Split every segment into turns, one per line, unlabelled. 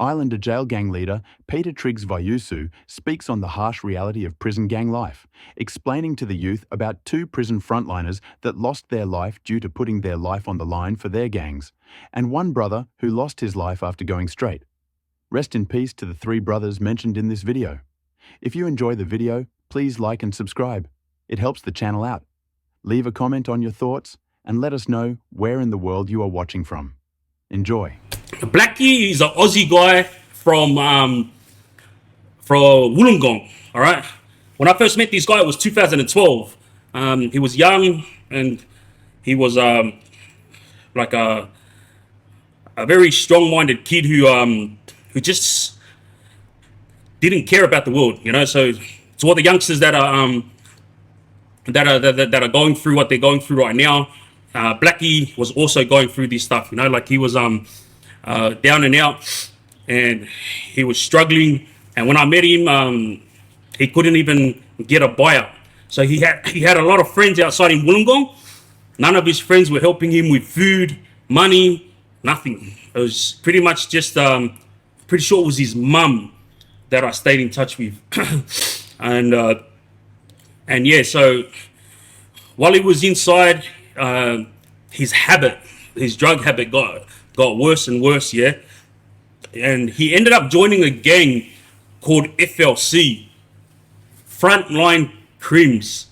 Islander jail gang leader Peter TRIGGZ Vaiusu speaks on the harsh reality of prison gang life, explaining to the youth about two prison frontliners that lost their life due to putting their life on the line for their gangs, and one brother who lost his life after going straight. Rest in peace to the three brothers mentioned in this video. If you enjoy the video, please like and subscribe. It helps the channel out. Leave a comment on your thoughts and let us know where in the world you are watching from. Enjoy.
Blackie is an Aussie guy from Wollongong. All right. When I first met this guy, it was 2012. He was young and he was like a very strong-minded kid who just didn't care about the world, you know. So to all the youngsters that are going through what they're going through right now, Blackie was also going through this stuff, you know. Like he was down and out, and he was struggling. And when I met him, he couldn't even get a buyout. So he had a lot of friends outside in Wollongong. None of his friends were helping him with food, money, nothing. It was pretty much just pretty sure it was his mum that I stayed in touch with. and yeah, so while he was inside, his drug habit got worse and worse, yeah. And he ended up joining a gang called FLC, Frontline CRIMS.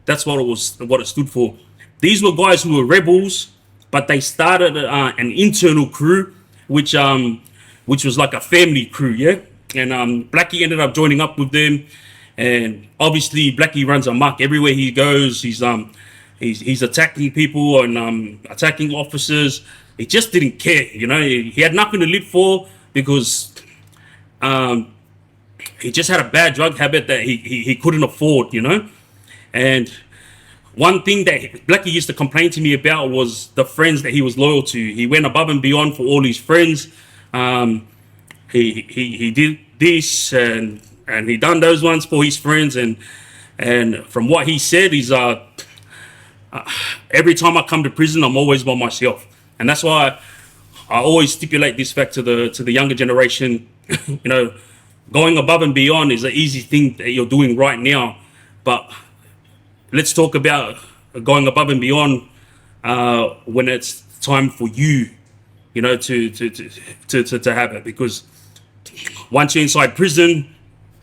That's what it stood for. These were guys who were rebels, but they started an internal crew, which was like a family crew, yeah. And Blackie ended up joining up with them, and obviously Blackie runs amok everywhere he goes. He's attacking people and attacking officers. He just didn't care, you know. He had nothing to live for because he just had a bad drug habit that he couldn't afford, you know. And one thing that Blackie used to complain to me about was the friends that he was loyal to. He went above and beyond for all his friends. He did this and he done those ones for his friends. And from what he said is every time I come to prison, I'm always by myself. And that's why I always stipulate this fact to the younger generation. You know, going above and beyond is an easy thing that you're doing right now, but let's talk about going above and beyond when it's time for you, you know, to have it. Because once you're inside prison,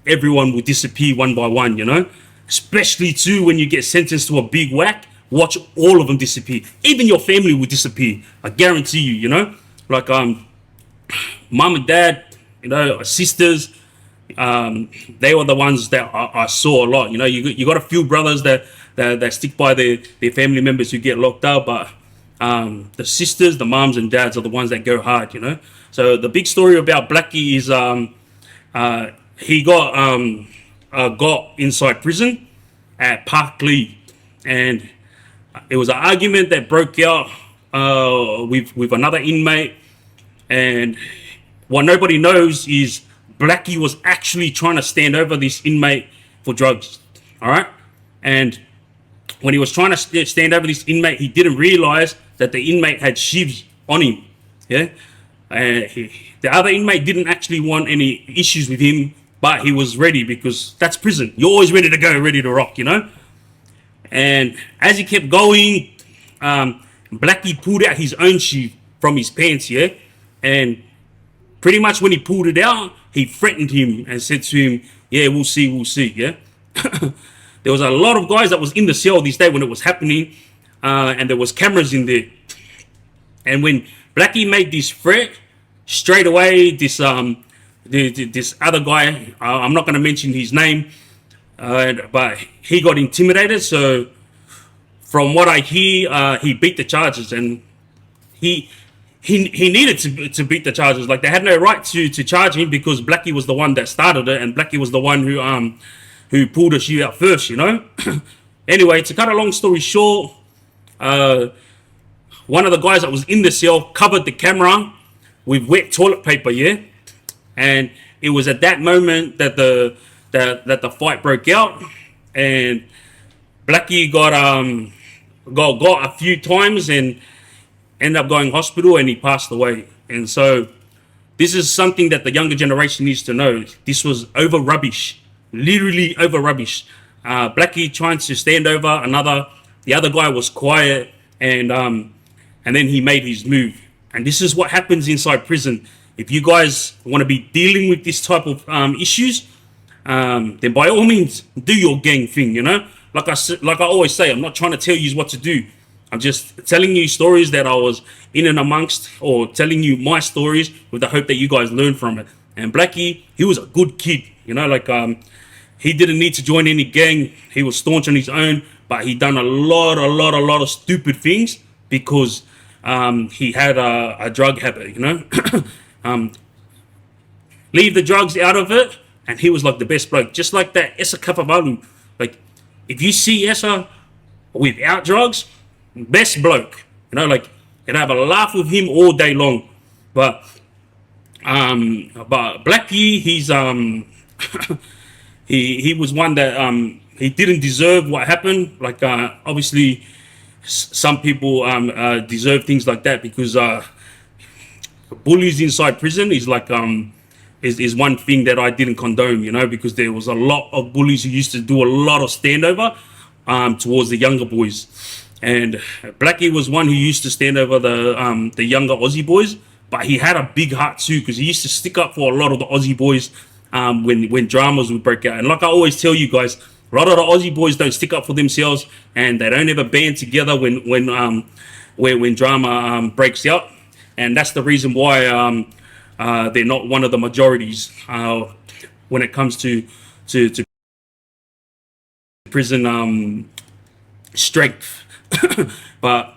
everyone will disappear one by one, you know. Especially too when you get sentenced to a big whack. Watch all of them disappear. Even your family will disappear. I guarantee you, you know. Like mom and dad, you know, sisters, they were the ones that I saw a lot. You know, you got a few brothers that stick by their family members who get locked up, but the sisters, the moms and dads are the ones that go hard, you know. So the big story about Blackie is he got inside prison at Parkley, and it was an argument that broke out with another inmate. And what nobody knows is Blackie was actually trying to stand over this inmate for drugs. All right. And when he was trying to stand over this inmate, he didn't realize that the inmate had shivs on him. Yeah. The other inmate didn't actually want any issues with him, but he was ready because that's prison. You're always ready to go, ready to rock, you know. And as he kept going, Blackie pulled out his own shiv from his pants, yeah. And pretty much when he pulled it out, he threatened him and said to him, yeah, we'll see, yeah. There was a lot of guys that was in the cell this day when it was happening, and there was cameras in there. And when Blackie made this threat, straight away, this other guy, I'm not going to mention his name, but he got intimidated. So from what I hear, he beat the charges, and he needed to beat the charges. Like they had no right to charge him because Blackie was the one that started it, and Blackie was the one who pulled the shoe out first, you know. Anyway, to cut a long story short, one of the guys that was in the cell covered the camera with wet toilet paper, yeah. And it was at that moment that the fight broke out, and Blackie got a few times and ended up going hospital, and he passed away. And so This is something that the younger generation needs to know. This was over rubbish, literally over rubbish. Blackie trying to stand over the other guy was quiet, and then he made his move. And this is what happens inside prison. If you guys want to be dealing with this type of issues, then by all means do your gang thing. You know, like I always say, I'm not trying to tell you what to do. I'm just telling you stories that I was in and amongst, or telling you my stories with the hope that you guys learn from it. And Blackie, he was a good kid, you know, like he didn't need to join any gang. He was staunch on his own, but he done a lot of stupid things because he had a drug habit, you know. Leave the drugs out of it, and he was like the best bloke, just like that Esa Kapavalu. Like, if you see Esa without drugs, best bloke, you know, like, you'd have a laugh with him all day long. But Blackie, he's he was one that he didn't deserve what happened. Like, obviously some people deserve things like that, because bullies inside prison is like is one thing that I didn't condone, you know, because there was a lot of bullies who used to do a lot of standover towards the younger boys. And Blackie was one who used to stand over the younger Aussie boys, but he had a big heart too, because he used to stick up for a lot of the Aussie boys when dramas would break out. And like I always tell you guys, a lot of the Aussie boys don't stick up for themselves, and they don't ever band together when drama breaks out. And that's the reason why they're not one of the majorities when it comes to prison strength. But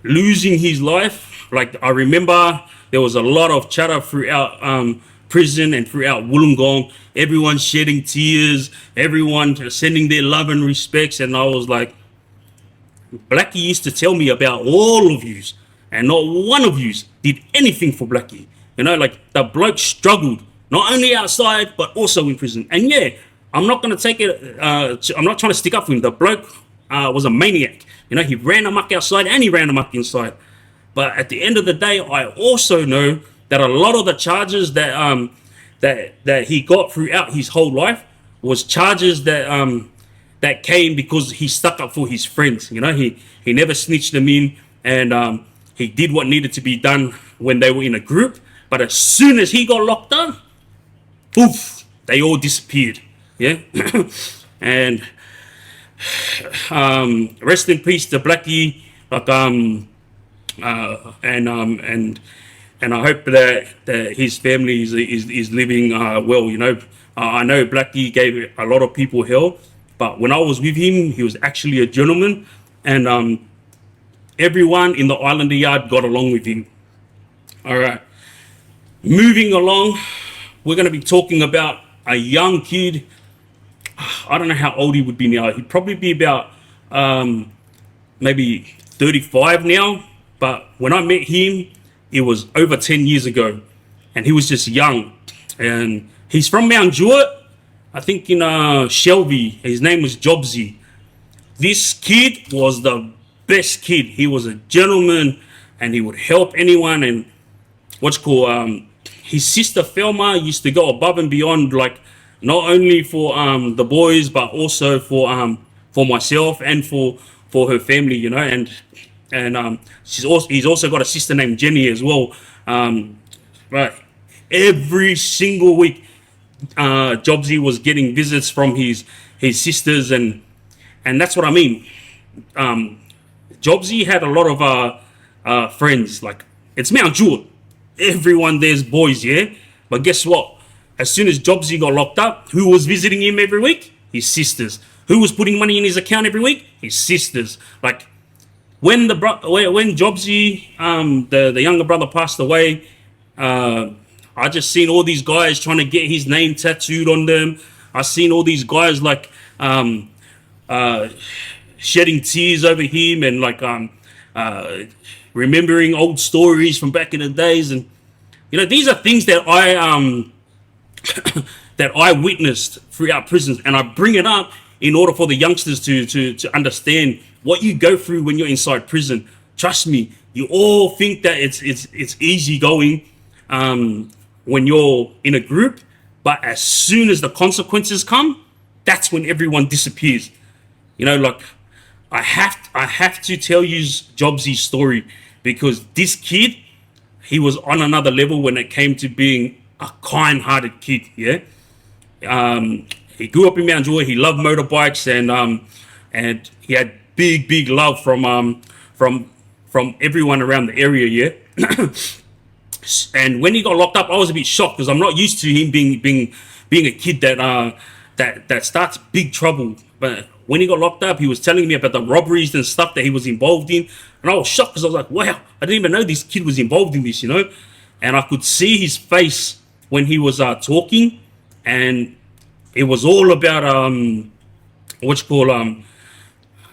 losing his life, like, I remember there was a lot of chatter throughout prison and throughout Wollongong, everyone shedding tears, everyone sending their love and respects. And I was like, Blackie used to tell me about all of yous, and not one of yous did anything for Blackie. You know, like, the bloke struggled, not only outside, but also in prison. And yeah, I'm not going to take it, I'm not trying to stick up for him. The bloke was a maniac. You know, he ran amok outside and he ran amok inside. But at the end of the day, I also know that a lot of the charges that that he got throughout his whole life was charges that came because he stuck up for his friends. You know, he never snitched them in, and he did what needed to be done when they were in a group. But as soon as he got locked up, poof, they all disappeared. Yeah. And rest in peace to Blackie. Like, and I hope that his family is living well. You know, I know Blackie gave a lot of people hell, but when I was with him, he was actually a gentleman, and everyone in the Islander yard got along with him. All right, moving along, we're going to be talking about a young kid. I don't know how old he would be now. He'd probably be about maybe 35 now. But when I met him, it was over 10 years ago, and he was just young. And he's from Mount Jewett, I think, in Shelby. His name was Jobsy. This kid was the best kid. He was a gentleman, and he would help anyone. And his sister Thelma used to go above and beyond, like, not only for the boys, but also for myself and for her family, you know. And he's also got a sister named Jenny as well. Right, every single week, Jobsy was getting visits from his sisters, and that's what I mean. Jobsy had a lot of friends. Like, it's Mount Jewett, everyone there's boys, yeah. But guess what? As soon as Jobsy got locked up, who was visiting him every week? His sisters. Who was putting money in his account every week? His sisters. Like, when Jobsy, the younger brother, passed away, I just seen all these guys trying to get his name tattooed on them. I seen all these guys, like, shedding tears over him, and like remembering old stories from back in the days. And you know, these are things that I witnessed throughout prisons, and I bring it up in order for the youngsters to understand what you go through when you're inside prison. Trust me, you all think that it's easy going, when you're in a group, but as soon as the consequences come, that's when everyone disappears. You know, like I have to tell you Jobsy's story, because this kid, he was on another level when it came to being a kind-hearted kid. Yeah, he grew up in Mount Joy. He loved motorbikes, and he had big love from everyone around the area. Yeah. And when he got locked up, I was a bit shocked, because I'm not used to him being a kid that starts big trouble. But when he got locked up, he was telling me about the robberies and stuff that he was involved in, and I was shocked, because I was like, wow, I didn't even know this kid was involved in this, you know. And I could see his face when he was talking, and it was all about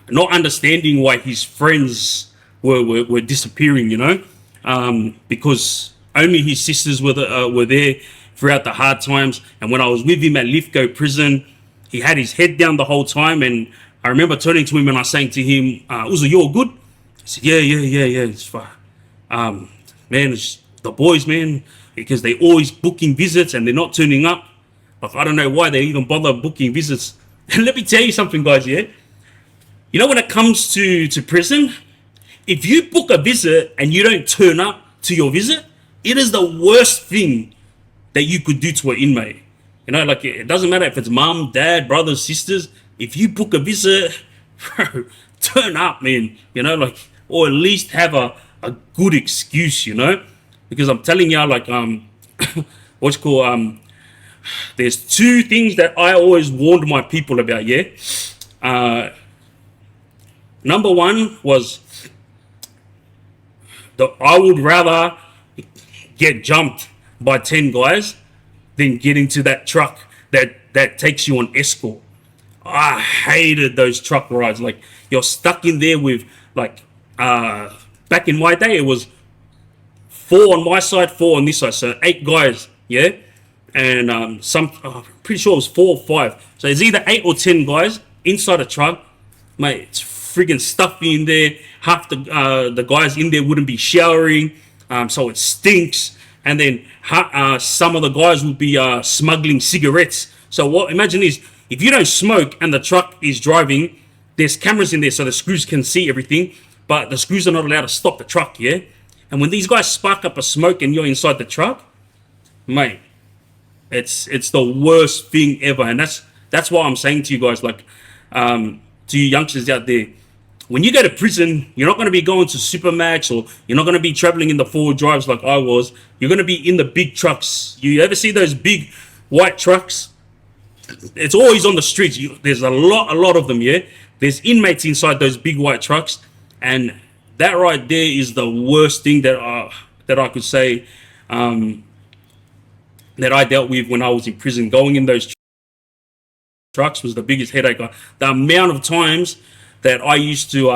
not understanding why his friends were disappearing, you know, because only his sisters were there throughout the hard times. And when I was with him at Lithgow prison, he had his head down the whole time. And I remember turning to him and I saying to him, Uzo, you're good? He said, yeah, it's fine. Man, it's the boys, man, because they always booking visits and they're not turning up. Like, I don't know why they even bother booking visits. And let me tell you something, guys, yeah? You know, when it comes to prison, if you book a visit and you don't turn up to your visit, it is the worst thing that you could do to an inmate. You know, like, it doesn't matter if it's mom, dad, brothers, sisters. If you book a visit, bro, turn up, man. You know, like, or at least have a good excuse, you know? Because I'm telling you, like, there's two things that I always warned my people about, yeah? Number one was I would rather get jumped by 10 guys than get into that truck that takes you on escort. I hated those truck rides. Like, you're stuck in there with, like, back in my day, it was 4 on my side, 4 on this side. So 8 guys, yeah? And I'm pretty sure it was 4 or 5. So it's either 8 or 10 guys inside a truck. Mate, it's friggin' stuffy in there. Half the guys in there wouldn't be showering, so it stinks. And then some of the guys would be smuggling cigarettes. So imagine this: if you don't smoke and the truck is driving, there's cameras in there so the screws can see everything, but the screws are not allowed to stop the truck, yeah? And when these guys spark up a smoke and you're inside the truck, mate, it's the worst thing ever. And that's why I'm saying to you guys, like, to you youngsters out there, when you go to prison, you're not going to be going to Supermax, or you're not going to be traveling in the 4 drives like I was. You're going to be in the big trucks. You ever see those big white trucks? It's always on the streets. There's a lot of them, yeah? There's inmates inside those big white trucks. And that right there is the worst thing that I could say that I dealt with when I was in prison. Going in those trucks was the biggest headache. The amount of times that I used to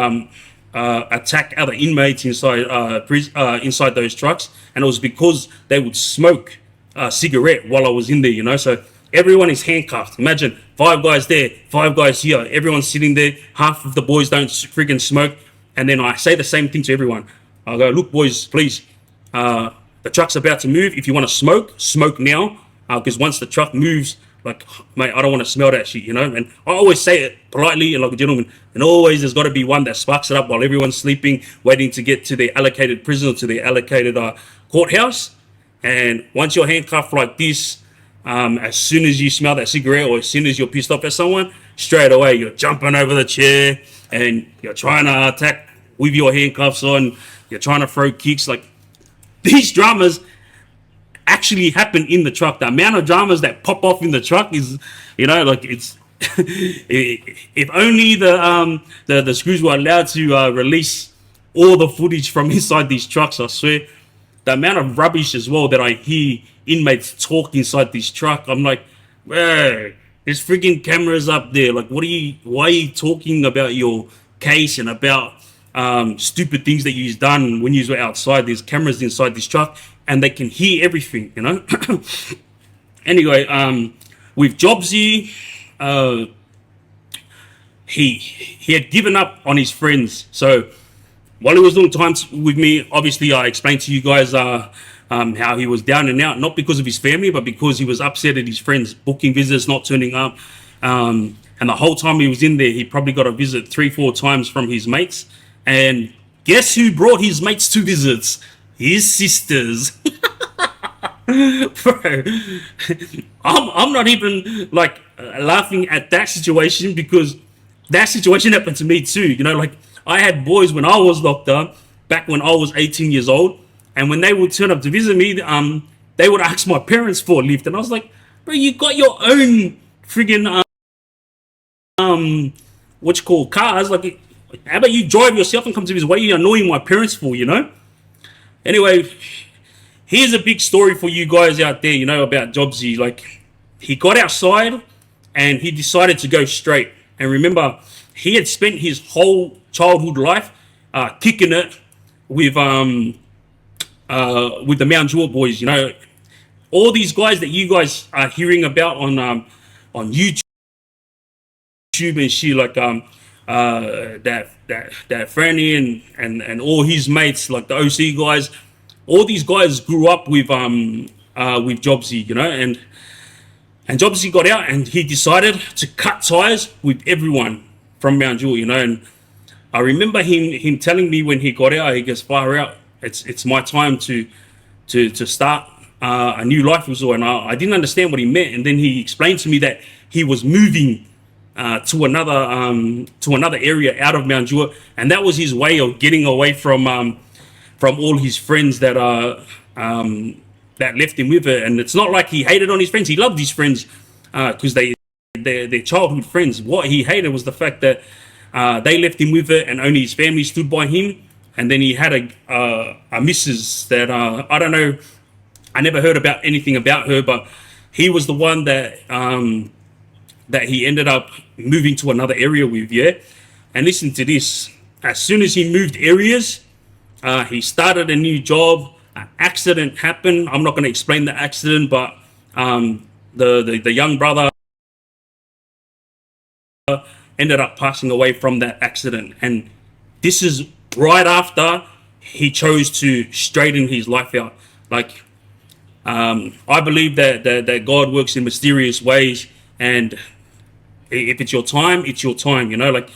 attack other inmates inside those trucks, and it was because they would smoke a cigarette while I was in there, you know. So everyone is handcuffed. Imagine 5 guys there, 5 guys here. Everyone's sitting there. Half of the boys don't friggin' smoke. And then I say the same thing to everyone. I go, look, boys, please, the truck's about to move. If you want to smoke now, because once the truck moves, like, mate, I don't want to smell that shit, you know. And I always say it politely and like a gentleman. And always there's got to be one that sparks it up while everyone's sleeping, waiting to get to their allocated prison or to their allocated courthouse. And once you're handcuffed like this, as soon as you smell that cigarette, or as soon as you're pissed off at someone, straight away you're jumping over the chair and you're trying to attack with your handcuffs on. You're trying to throw kicks. Like, these dramas actually happen in the truck. The amount of dramas that pop off in the truck is, you know, like, it's if only the screws were allowed to release all the footage from inside these trucks. I swear, the amount of rubbish as well that I hear inmates talk inside this truck, I'm like, hey, there's freaking cameras up there. Like, why are you talking about your case and about stupid things that you've done when you were outside? There's cameras inside this truck and they can hear everything, you know. Anyway, with Jobsy, he had given up on his friends. So while he was doing time with me, obviously I explained to you guys how he was down and out, not because of his family, but because he was upset at his friends booking visits, not turning up. And the whole time he was in there, he probably got a visit 3-4 times from his mates. And guess who brought his mates to visits? His sisters. Bro, I'm not even like laughing at that situation, because that situation happened to me too. You know, like I had boys when I was locked up, back when I was 18 years old, and when they would turn up to visit me, they would ask my parents for a lift, and I was like, bro, you got your own friggin' what you call cars. Like, how about you drive yourself and come to visit? What are you annoying my parents for? You know. Anyway, here's a big story for you guys out there, you know, about Jobsy. Like, he got outside and he decided to go straight. And remember, he had spent his whole childhood life kicking it with the Mount Jewett boys. You know, all these guys that you guys are hearing about on YouTube and shit, like that Franny and all his mates, like the OC guys. All these guys grew up with Jobsy, you know, and Jobsy got out and he decided to cut ties with everyone from Mount Jewett, you know. And I remember him telling me when he got out, he goes, far out, it's my time to start a new life with all. And I didn't understand what he meant, and then he explained to me that he was moving to another area out of Mount Jewett, and that was his way of getting away from all his friends that left him with it. And it's not like he hated on his friends. He loved his friends because they're childhood friends. What he hated was the fact that they left him with it and only his family stood by him. And then he had a missus that I don't know, I never heard about anything about her, but he was the one that he ended up moving to another area with, yeah. And listen to this, as soon as he moved areas, he started a new job. An accident happened. I'm not going to explain the accident, but the young brother ended up passing away from that accident. And this is right after he chose to straighten his life out. Like, I believe that God works in mysterious ways, and if it's your time, it's your time. You know, like,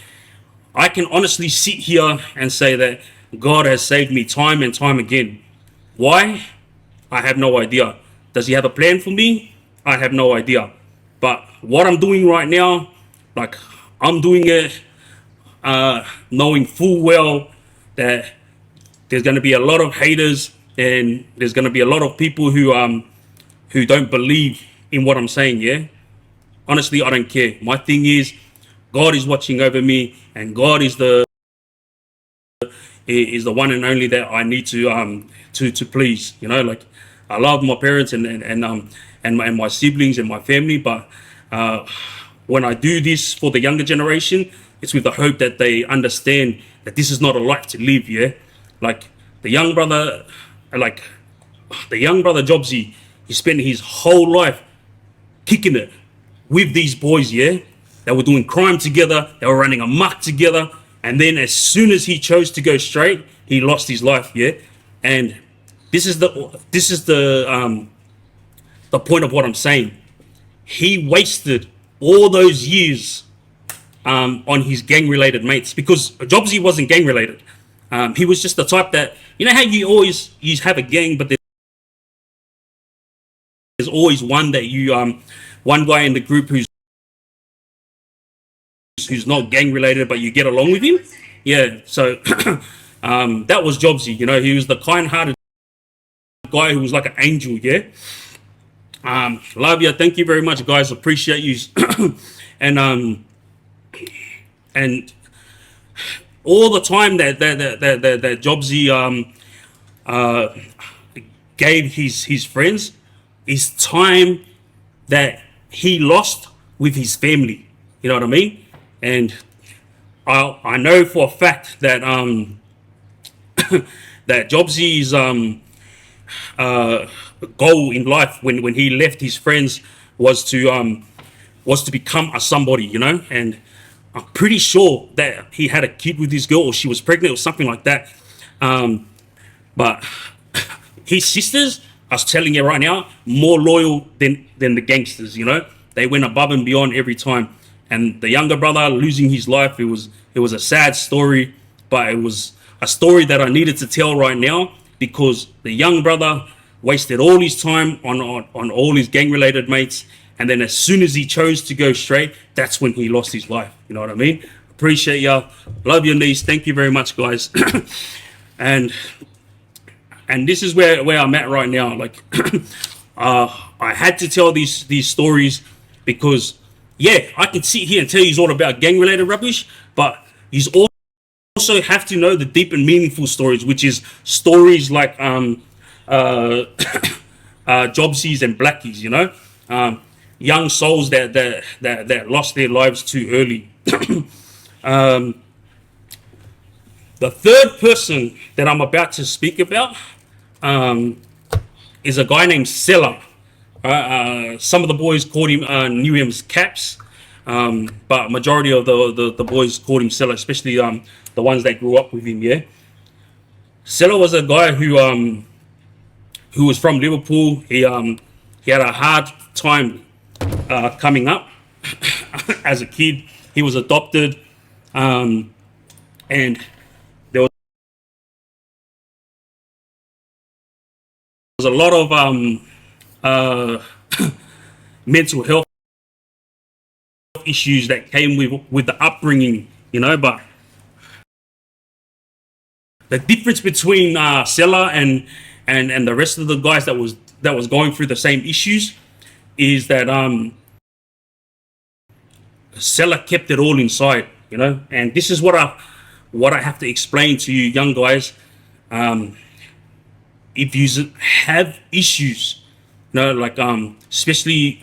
I can honestly sit here and say that God has saved me time and time again. Why? I have no idea. Does he have a plan for me? I have no idea. But what I'm doing right now, like, I'm doing it knowing full well that there's going to be a lot of haters, and there's going to be a lot of people who don't believe in what I'm saying, yeah? Honestly, I don't care. My thing is, God is watching over me, and God is the one and only that I need to please. You know, like, I love my parents and my siblings and my family, but when I do this for the younger generation, it's with the hope that they understand that this is not a life to live. Yeah, like the young brother Jobsy, he spent his whole life kicking it with these boys. Yeah, they were doing crime together, they were running amok together. And then as soon as he chose to go straight, he lost his life, yeah? And this is the point of what I'm saying. He wasted all those years on his gang-related mates, because Jobsy wasn't gang-related. He was just the type that, you know how you have a gang, but there's always one that one guy in the group who's not gang related, but you get along with him. Yeah, so that was Jobsy. You know, he was the kind-hearted guy who was like an angel. Yeah. Love you. Thank you very much, guys. Appreciate you. and all the time that Jobsy gave his friends is time that he lost with his family. You know what I mean? And I know for a fact that that Jobsy's goal in life when he left his friends was to become a somebody, you know. And I'm pretty sure that he had a kid with this girl, or she was pregnant or something like that. But his sisters, I was telling you right now, more loyal than the gangsters. You know, they went above and beyond every time. And the younger brother losing his life, it was a sad story, but it was a story that I needed to tell right now, because the young brother wasted all his time on all his gang-related mates, and then as soon as he chose to go straight, that's when he lost his life. You know what I mean? Appreciate y'all. Love your niece. Thank you very much, guys. and this is where I'm at right now. Like, I had to tell these stories because, yeah, I can sit here and tell you all about gang-related rubbish, but he's also have to know the deep and meaningful stories, which is stories like Jobsies and Blackies, you know, young souls that lost their lives too early. The third person that I'm about to speak about is a guy named Cella. Some of the boys called him, knew him as Caps, but majority of the boys called him Cella, especially the ones that grew up with him. Yeah, Cella was a guy who was from Liverpool. He had a hard time coming up as a kid. He was adopted, and there was a lot of mental health issues that came with the upbringing, you know. But the difference between Cella and the rest of the guys that was going through the same issues is that Cella kept it all inside, you know. And this is what I have to explain to you young guys. If you have issues, you know, like especially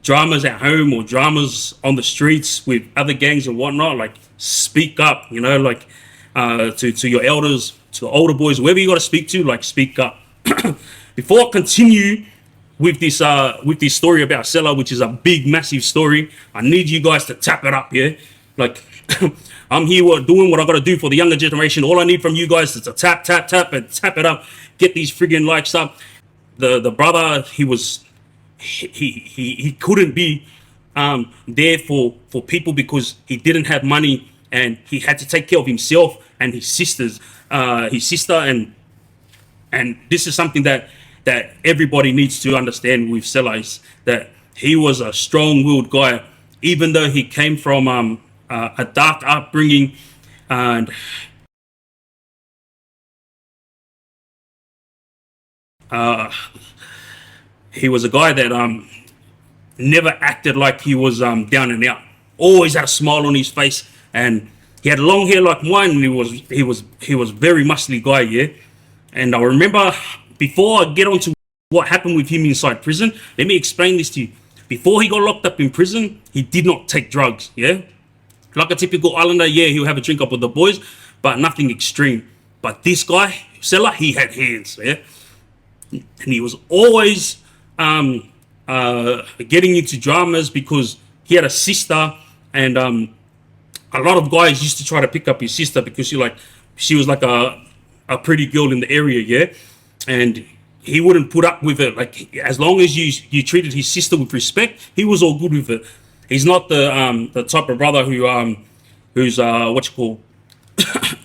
dramas at home or dramas on the streets with other gangs and whatnot, like, speak up, you know, like to your elders, to the older boys, whoever you got to speak to, like, speak up. Before I continue with this story about Cella, which is a big, massive story, I need you guys to tap it up, yeah? Like, I'm here doing what I got to do for the younger generation. All I need from you guys is to tap, tap, tap, and tap it up. Get these friggin' likes up. The brother, he couldn't be there for people because he didn't have money, and he had to take care of himself and his sister, and this is something that everybody needs to understand with Cella, is that he was a strong-willed guy, even though he came from a dark upbringing, and he was a guy that never acted like he was down and out. Always had a smile on his face, and he had long hair like mine, and he was very muscly guy, yeah. And I remember, before I get on to what happened with him inside prison, let me explain this to you. Before he got locked up in prison, he did not take drugs, yeah. Like a typical islander, yeah, he'll have a drink up with the boys, but nothing extreme. But this guy, Cella, he had hands, yeah. And he was always getting into dramas because he had a sister, and a lot of guys used to try to pick up his sister because she was like a pretty girl in the area, yeah. And he wouldn't put up with it. Like, as long as you treated his sister with respect, he was all good with it. He's not the type of brother who's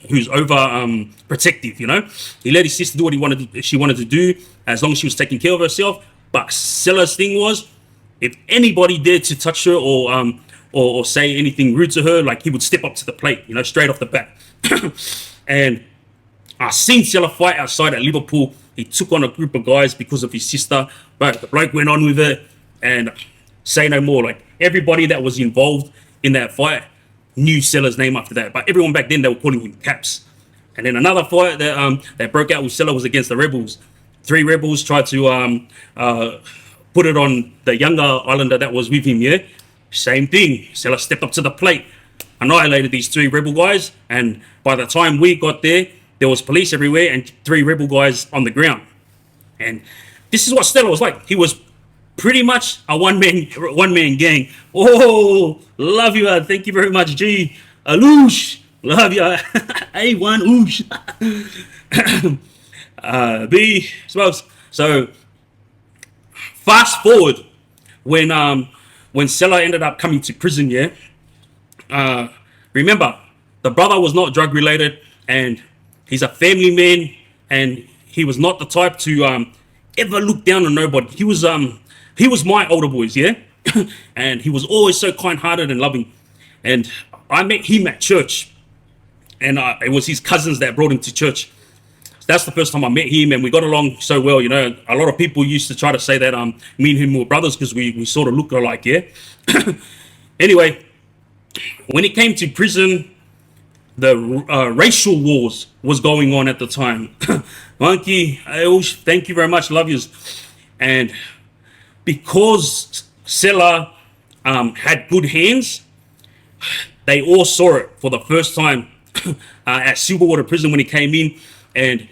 who's over protective, you know. He let his sister do what she wanted to do, as long as she was taking care of herself. But Cella's thing was, if anybody dared to touch her or say anything rude to her, like, he would step up to the plate, you know, straight off the bat. And I seen Cella fight outside at Liverpool. He took on a group of guys because of his sister, but the bloke went on with it, and say no more. Like, everybody that was involved in that fight knew Cella's name after that. But everyone back then, they were calling him Caps. And then another fight that broke out with Cella was against the Rebels. 3 rebels tried to put it on the younger islander that was with him, yeah? Same thing. Cella stepped up to the plate, annihilated these 3 rebel guys, and by the time we got there was police everywhere and 3 rebel guys on the ground. And this is what Cella was like. He was pretty much a one-man gang. Oh, love you. Thank you very much, G. Aloosh. Love you. A1 oosh. B suppose. So fast forward when Cella ended up coming to prison, yeah. Remember, the brother was not drug related, and he's a family man, and he was not the type to ever look down on nobody. He was my older boys, yeah, and he was always so kind-hearted and loving. And I met him at church, and it was his cousins that brought him to church. That's the first time I met him, and we got along so well. You know, a lot of people used to try to say that me and him were brothers because we sort of look alike, yeah. Anyway, when it came to prison, the racial wars was going on at the time. Monkey, thank you very much, love yous. And because Cella had good hands, they all saw it for the first time at Silverwater Prison when he came in. And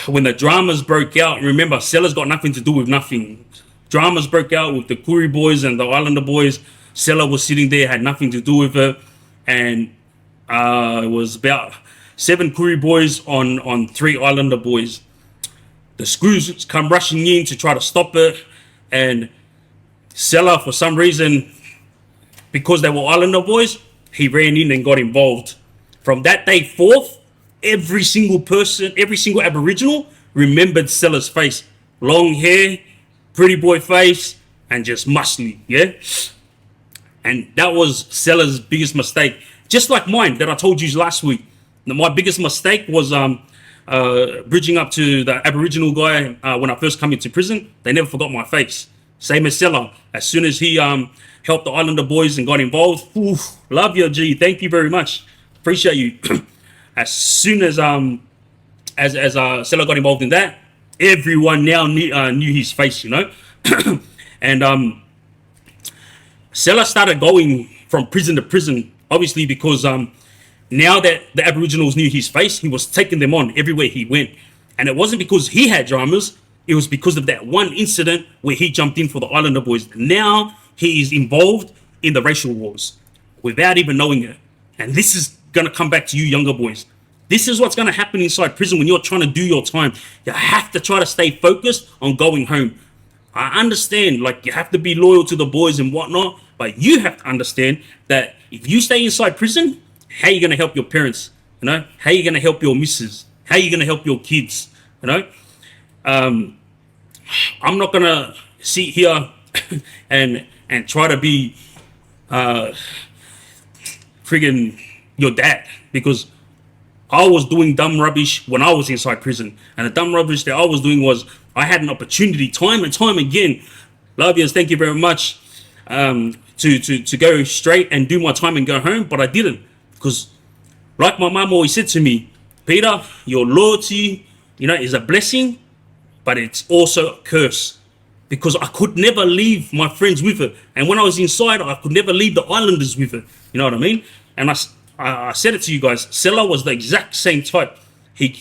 when the dramas broke out, remember, Cella's got nothing to do with nothing. Dramas broke out with the Kuri boys and the Islander boys. Cella was sitting there, had nothing to do with it. And it was about 7 Kuri boys on 3 Islander boys. The screws come rushing in to try to stop it. And Cella, for some reason, because they were Islander boys, he ran in and got involved. From that day forth, every single person, every single Aboriginal remembered Cella's face. Long hair, pretty boy face, and just muscly, yeah? And that was Cella's biggest mistake. Just like mine that I told you last week. My biggest mistake was bridging up to the Aboriginal guy when I first came into prison. They never forgot my face. Same as Cella. As soon as he helped the Islander boys and got involved, oof, love you, G. Thank you very much. Appreciate you. As soon as Cella got involved in that, everyone now knew his face, you know. And Cella started going from prison to prison, obviously because now that the Aboriginals knew his face, he was taking them on everywhere he went. And it wasn't because he had dramas, it was because of that one incident where he jumped in for the Islander boys. Now he is involved in the racial wars without even knowing it. And this is going to come back to you younger boys. This is what's going to happen inside prison when you're trying to do your time. You have to try to stay focused on going home. I understand, like, you have to be loyal to the boys and whatnot, but you have to understand that if you stay inside prison, how are you going to help your parents? You know, how are you going to help your missus? How are you going to help your kids? You know, I'm not going to sit here and try to be friggin' your dad, because I was doing dumb rubbish when I was inside prison. And the dumb rubbish that I was doing was I had an opportunity time and time again, love yous, thank you very much, to go straight and do my time and go home, but I didn't. Because like my mum always said to me, Peter, your loyalty, you know, is a blessing, but it's also a curse. Because I could never leave my friends with it. And when I was inside, I could never leave the Islanders with it. You know what I mean? And I said it to you guys, Cella was the exact same type. He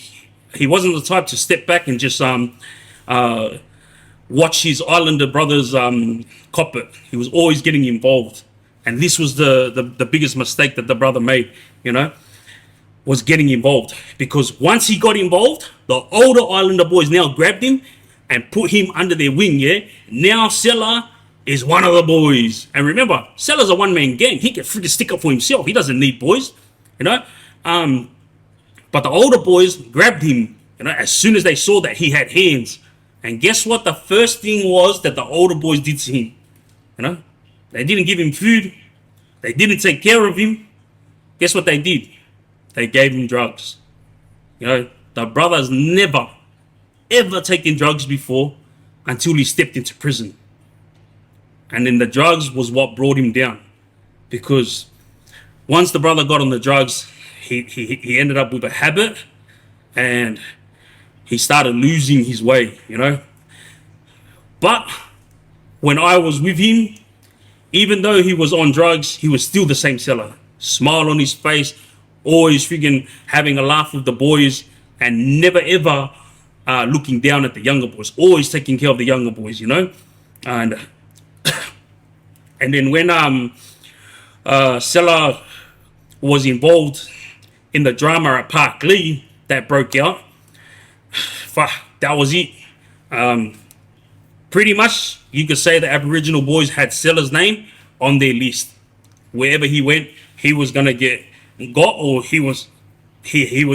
wasn't the type to step back and just watch his Islander brothers cop it. He was always getting involved. And this was the biggest mistake that the brother made, you know, was getting involved. Because once he got involved, the older Islander boys now grabbed him and put him under their wing, yeah? Now Cella is one of the boys. And remember, Cella's a one-man gang. He can freaking stick up for himself. He doesn't need boys, you know? But the older boys grabbed him, you know, as soon as they saw that he had hands. And guess what the first thing was that the older boys did to him? You know? They didn't give him food. They didn't take care of him. Guess what they did? They gave him drugs. You know, the brother's never, ever taken drugs before until he stepped into prison. And then the drugs was what brought him down. Because once the brother got on the drugs, he ended up with a habit and he started losing his way, you know. But when I was with him, even though he was on drugs, he was still the same Cella. Smile on his face, always freaking having a laugh with the boys, and never ever looking down at the younger boys. Always taking care of the younger boys, you know. And then when Cella was involved in the drama at Park Lee that broke out, that was it. Pretty much, you could say the Aboriginal boys had Cella's name on their list. Wherever he went, he was gonna or he was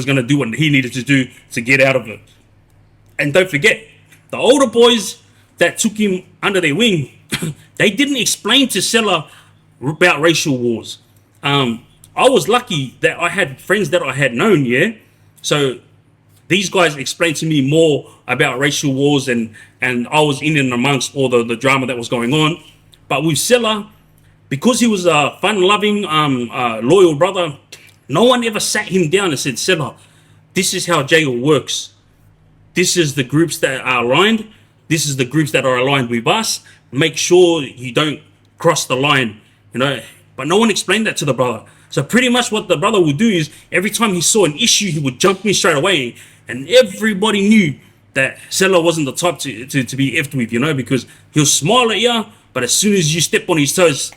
gonna do what he needed to do to get out of it. And don't forget, the older boys that took him under their wing, they didn't explain to Cella about racial wars. I was lucky that I had friends that I had known, yeah. So these guys explained to me more about racial wars, and I was in and amongst all the drama that was going on. But with Cella, because he was a fun-loving, loyal brother, no one ever sat him down and said, Cella, this is how jail works. This is the groups that are aligned. This is the groups that are aligned with us. Make sure you don't cross the line, you know. But no one explained that to the brother. So pretty much what the brother would do is every time he saw an issue, he would jump in straight away. And everybody knew that Cella wasn't the type to be effed with, you know, because he'll smile at you, but as soon as you step on his toes,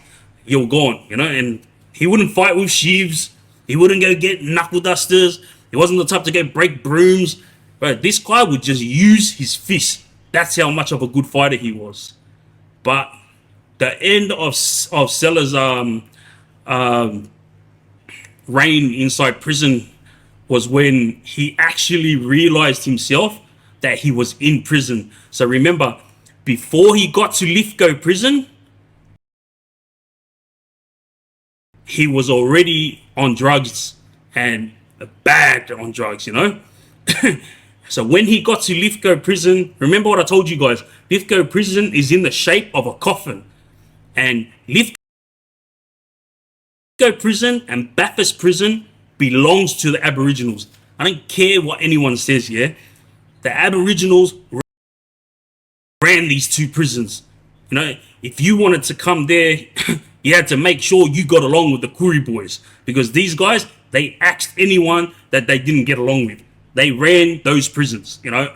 you're gone, you know. And he wouldn't fight with sheaves. He wouldn't go get knuckle dusters. He wasn't the type to go break brooms. But this guy would just use his fist. That's how much of a good fighter he was. But the end of Cella's reign inside prison was when he actually realized himself that he was in prison. So remember, before he got to Lithgow prison, he was already on drugs, and bad on drugs, you know. So when he got to Lithgow prison, remember what I told you guys, Lithgow prison is in the shape of a coffin. And Lithgow prison and Bathurst prison belongs to the Aboriginals. I don't care what anyone says, yeah. The Aboriginals ran these two prisons. You know, if you wanted to come there, you had to make sure you got along with the Koori boys, because these guys, they axed anyone that they didn't get along with. They ran those prisons, you know.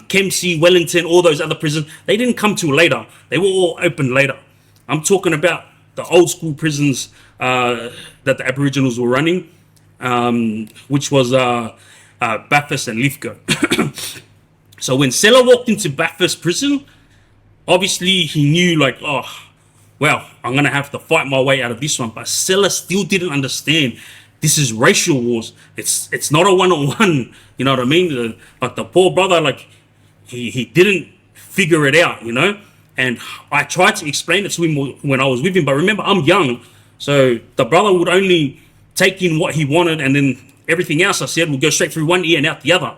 Kempsey, Wellington, all those other prisons, they didn't come till later. They were all opened later. I'm talking about the old school prisons that the Aboriginals were running, which was Bathurst and Lithgow. So when Cella walked into Bathurst prison, obviously he knew, like, oh, well, I'm going to have to fight my way out of this one. But Cella still didn't understand. This is racial wars. It's not a one-on-one. You know what I mean? Like the poor brother, like he didn't figure it out, you know. And I tried to explain it to him when I was with him. But remember, I'm young, so the brother would only take in what he wanted, and then everything else I said would go straight through one ear and out the other.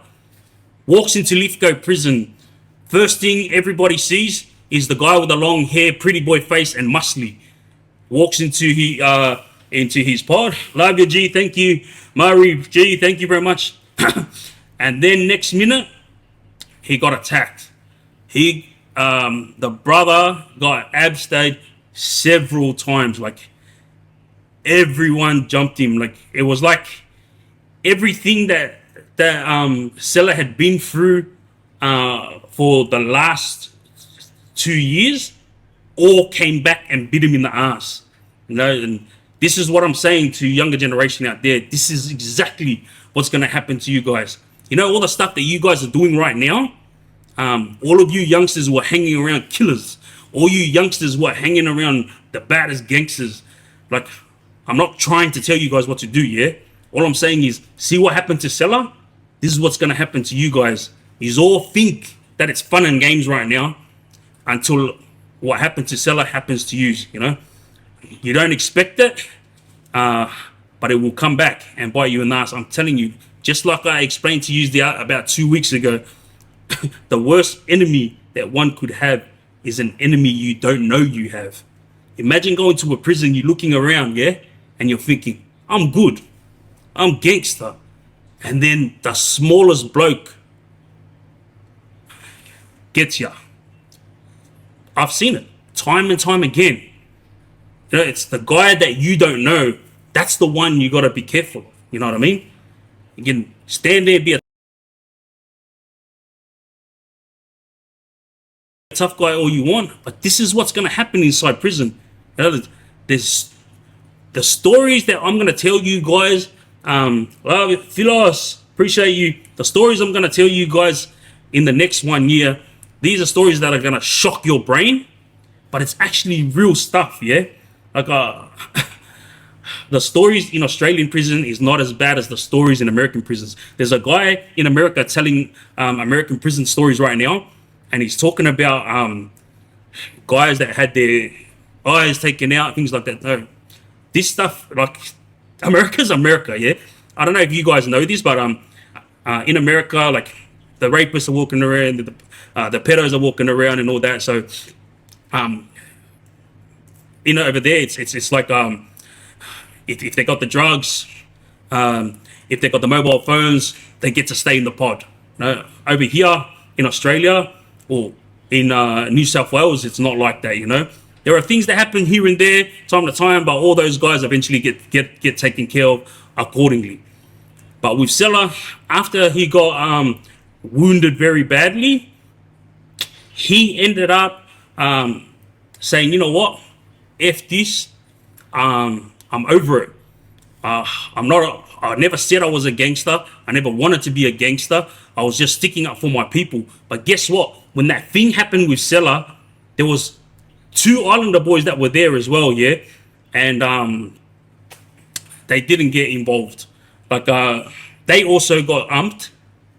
Walks into Lithgow prison. First thing everybody sees is the guy with the long hair, pretty boy face, and muscly. Walks into his pod. Love you, G. Thank you. Murray, G. Thank you very much. And then next minute, he got attacked. The brother got abstayed several times. Like, everyone jumped him. Like, it was like everything that Cella had been through for the last 2 years all came back and bit him in the ass, you know. And this is what I'm saying to younger generation out there. This is exactly what's going to happen to you guys. You know, all the stuff that you guys are doing right now, all of you youngsters who are hanging around killers, all you youngsters who are hanging around the baddest gangsters, like, I'm not trying to tell you guys what to do, yeah? All I'm saying is, see what happened to Cella? This is what's going to happen to you guys. You all think that it's fun and games right now until what happened to Cella happens to you, you know? You don't expect it, but it will come back and bite you in the ass. I'm telling you, just like I explained to you about 2 weeks ago, the worst enemy that one could have is an enemy you don't know you have. Imagine going to a prison, you're looking around, yeah? And you're thinking, I'm good, I'm gangster. And then the smallest bloke gets ya. I've seen it time and time again. You know, it's the guy that you don't know. That's the one you got to be careful of. You know what I mean? You can stand there and be a tough guy all you want, but this is what's going to happen inside prison. You know, there's the stories that I'm going to tell you guys. Philos, appreciate you. The stories I'm going to tell you guys in the next 1 year, these are stories that are going to shock your brain, but it's actually real stuff, yeah? Like, the stories in Australian prison is not as bad as the stories in American prisons. There's a guy in America telling American prison stories right now, and he's talking about guys that had their eyes taken out, things like that. No, this stuff, like, America's America, yeah? I don't know if you guys know this, but in America, like, the rapists are walking around, the pedos are walking around and all that. So, over there, it's like, if they got the drugs, if they got the mobile phones, they get to stay in the pod. Over here in Australia or in New South Wales, it's not like that, There are things that happen here and there, time to time, but all those guys eventually get taken care of accordingly. But with Cella, after he got wounded very badly, he ended up saying, you know what, F this, I'm over it. I never said I was a gangster. I never wanted to be a gangster. I was just sticking up for my people. But guess what? When that thing happened with Cella, there was 2 Islander boys that were there as well, yeah? And they didn't get involved. Like, they also got umped.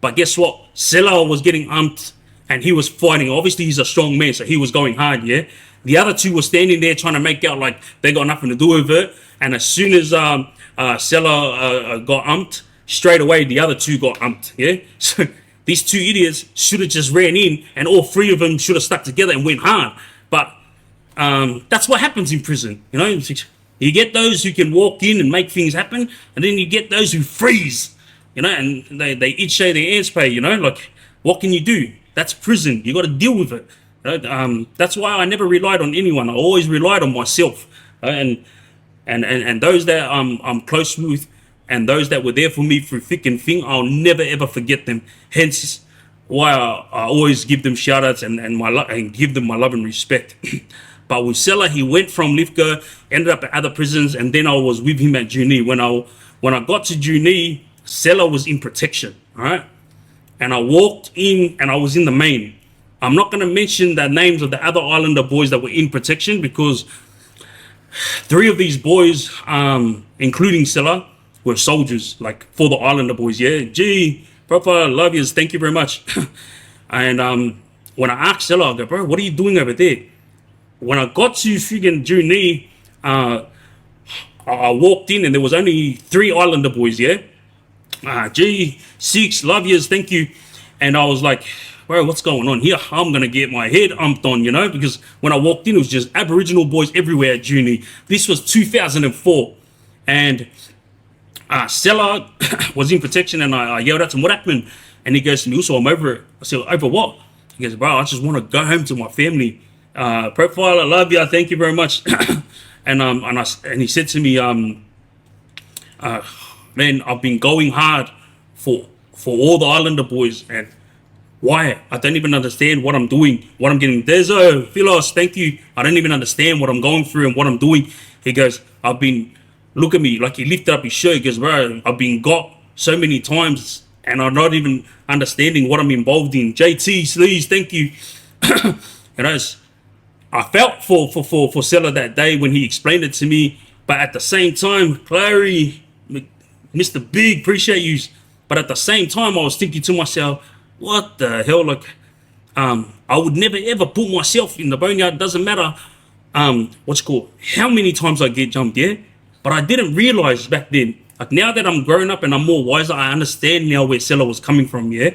But guess what? Cella was getting umped and he was fighting. Obviously, he's a strong man, so he was going hard, yeah? The other 2 were standing there trying to make out like they got nothing to do with it. And as soon as Cella got umped, straight away the other 2 got umped, yeah? So these 2 idiots should have just ran in and all 3 of them should have stuck together and went hard. But that's what happens in prison, You get those who can walk in and make things happen, and then you get those who freeze, and they eat share their ants pay, Like, what can you do? That's prison. You got to deal with it. That's why I never relied on anyone. I always relied on myself, and those that I'm close with, and those that were there for me through thick and thin, I'll never ever forget them. Hence, why I always give them shout outs and give them my love and respect. But with Cella, he went from Lithgow, ended up at other prisons, and then I was with him at Junee. When I got to Junee, Cella was in protection, all right? And I walked in and I was in the main. I'm not going to mention the names of the other Islander boys that were in protection because 3 of these boys, including Cella, were soldiers, like, for the Islander boys, yeah? Gee, proper love yous, thank you very much. And when I asked Cella, I go, bro, what are you doing over there? When I got to friggin' Junee, I walked in and there was only 3 Islander boys, yeah? G6, love yous, thank you. And I was like, bro, what's going on here? I'm going to get my head umped on, because when I walked in, it was just Aboriginal boys everywhere at Junee. This was 2004. And Cella was in protection, and I yelled at him, what happened? And he goes to me, so I'm over it. I said, over what? He goes, bro, I just want to go home to my family. Profile, I love you, thank you very much. and he said to me, man, I've been going hard for all the Islander boys, and why? I don't even understand what I'm doing, what I'm getting. Dezo, Philos, thank you. I don't even understand what I'm going through and what I'm doing. He goes, look at me, like, he lifted up his shirt. He goes, bro, I've been got so many times and I'm not even understanding what I'm involved in. JT, Sleaze, thank you. I felt for Cella that day when he explained it to me, but at the same time, Clary, Mr. Big, appreciate you. But at the same time, I was thinking to myself, what the hell? Like, I would never ever put myself in the boneyard. Doesn't matter, how many times I get jumped, yeah? But I didn't realize back then. Like, now that I'm grown up and I'm more wiser, I understand now where Cella was coming from, yeah?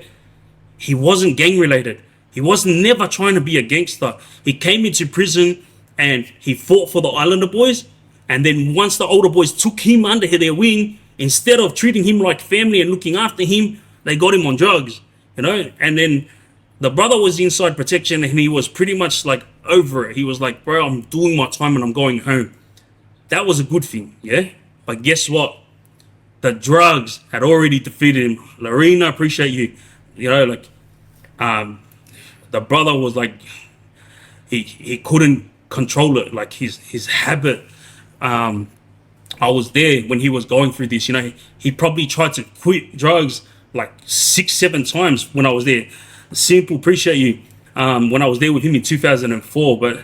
He wasn't gang related. He was never trying to be a gangster. He came into prison and he fought for the Islander boys. And then once the older boys took him under their wing, instead of treating him like family and looking after him, they got him on drugs, And then the brother was inside protection and he was pretty much like over it. He was like, bro, I'm doing my time and I'm going home. That was a good thing, yeah? But guess what? The drugs had already defeated him. Lorena, appreciate you. The brother was like, he couldn't control it, like his habit. I was there when he was going through this, he probably tried to quit drugs, like 6-7 times when I was there. Simple, appreciate you. When I was there with him in 2004, but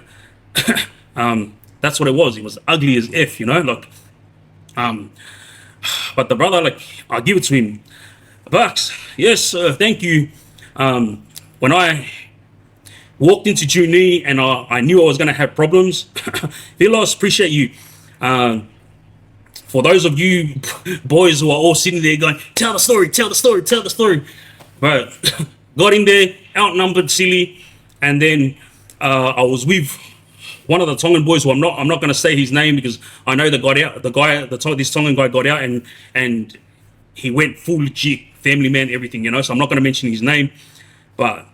that's what it was. It was ugly as F, you know, like, but the brother, like, I give it to him. Bucks, yes, thank you. When I walked into Juni and I knew I was going to have problems, Philos, appreciate you. For those of you boys who are all sitting there going, tell the story, tell the story, tell the story. But got in there, outnumbered, silly, and then I was with one of the Tongan boys who I'm not going to say his name because I know this Tongan guy got out and he went full legit, family man, everything, you know, so I'm not going to mention his name. But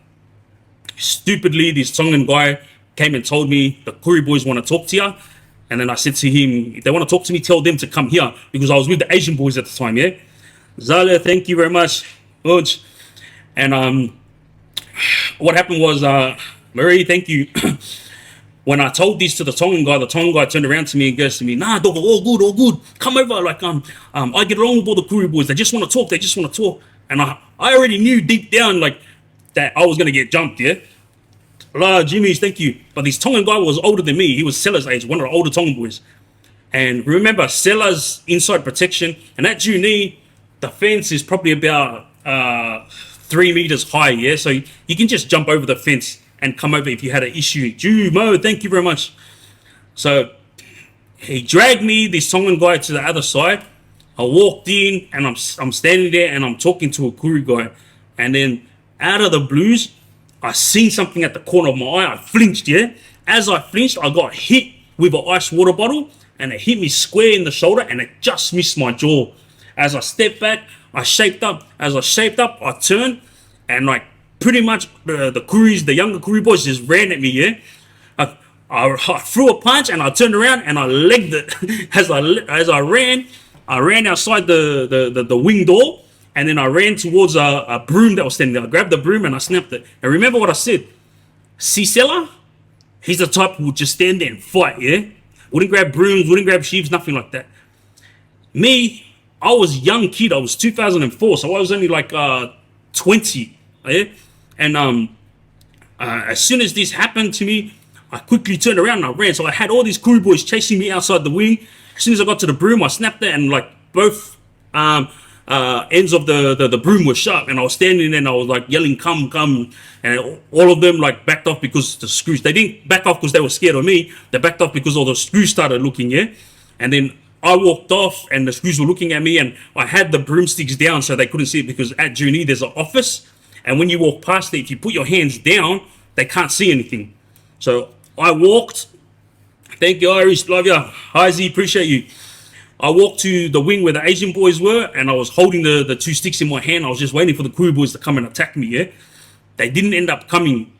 stupidly, this Tongan guy came and told me the Kuri boys want to talk to you. And then I said to him, if they want to talk to me, tell them to come here, because I was with the Asian boys at the time, yeah? Zala, thank you very much. Uj. And what happened was, Marie, thank you. When I told this to the Tongan guy turned around to me and goes to me, nah, dog, all good. Come over, like, I get along with all the Kuri boys. They just want to talk, And I already knew deep down, like, that I was going to get jumped, yeah? La, Jimmy's, thank you. But this Tongan guy was older than me. He was Cella's age, one of the older Tongan boys. And remember, Cella's inside protection. And at Juni, the fence is probably about 3 meters high, yeah? So you can just jump over the fence and come over if you had an issue. Mo, thank you very much. So he dragged me, this Tongan guy, to the other side. I walked in and I'm standing there and I'm talking to a Kuri guy. And then out of the blues, I seen something at the corner of my eye. I flinched, yeah? As I flinched, I got hit with an ice water bottle and it hit me square in the shoulder and it just missed my jaw. As I stepped back, I shaped up. As I shaped up, I turned and like pretty much the Kuris, the younger Kuri boys just ran at me, yeah? I threw a punch and I turned around and I legged it. As I ran outside the wing door. And then I ran towards a broom that was standing there. I grabbed the broom and I snapped it. And remember what I said? See Cella? He's the type who would just stand there and fight, yeah? Wouldn't grab brooms, wouldn't grab sheaves, nothing like that. Me, I was a young kid. I was 2004, so I was only like 20, yeah? And as soon as this happened to me, I quickly turned around and I ran. So I had all these Kuri boys chasing me outside the wing. As soon as I got to the broom, I snapped it and like both ends of the broom were sharp, and I was standing there and I was like yelling, come, and all of them like backed off because the screws, they didn't back off because they were scared of me, they backed off because all the screws started looking, yeah? And then I walked off and the screws were looking at me and I had the broomsticks down so they couldn't see it, because at Juni there's an office, and when you walk past it, if you put your hands down, they can't see anything. So I walked, thank you Irish, love ya, hi Z, appreciate you. I walked to the wing where the Asian boys were, and I was holding the two sticks in my hand. I was just waiting for the Kuri boys to come and attack me, yeah? They didn't end up coming.